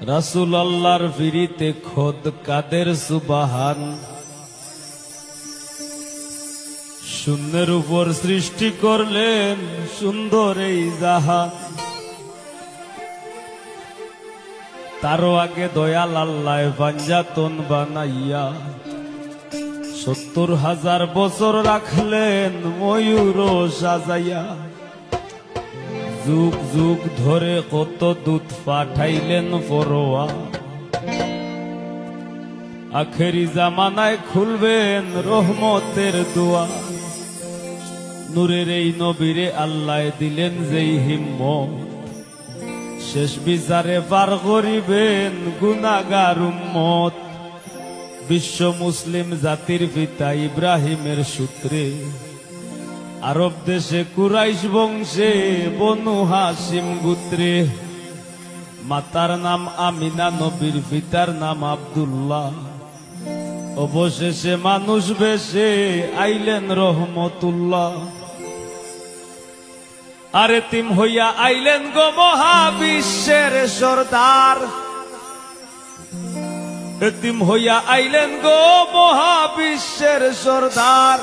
রাসূল আল্লাহর ফিরিতে খোদ কাদের সুবহান। শূন্যের উপর সৃষ্টি করলেন সুন্দর এই জাহান। তারও আগে দয়াল আল্লাহ পাঞ্জাতন বানাইয়া ৭০,০০০ বছর রাখলেন ময়ূর সাজাইয়া। যুগ যুগ ধরে কত দূত পাঠাইলেন ফরোয়া। আখেরি জামানায় খুলবেন রহমতের দুয়ার। নূরের এই নবীরে আল্লাহ দিলেন যেই হিম্মত, শেষ বিচারে পার করিবেন গুনাহগার উম্মত। বিশ্ব মুসলিম জাতির পিতা ইব্রাহিমের সূত্রে আরব দেশে কুরাইশ বংশে বনু হাশিম গোত্রে। মাতার নাম আমিনা, নবীর পিতার নাম আব্দুল্লাহ। অবশেষে মানুষ বেশে আইলেন রহমতুল্লাহ। আর এতিম হইয়া আইলেন গো মহাবিশ্বের সরদার। এতিম হইয়া আইলেন গো মহাবিশ্বের সরদার।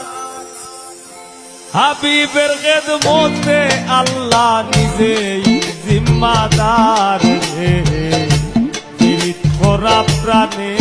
হাবিবের খেদমতে আল্লাহ নিজেই জিম্মাদার। পীড়িত করা প্রাণে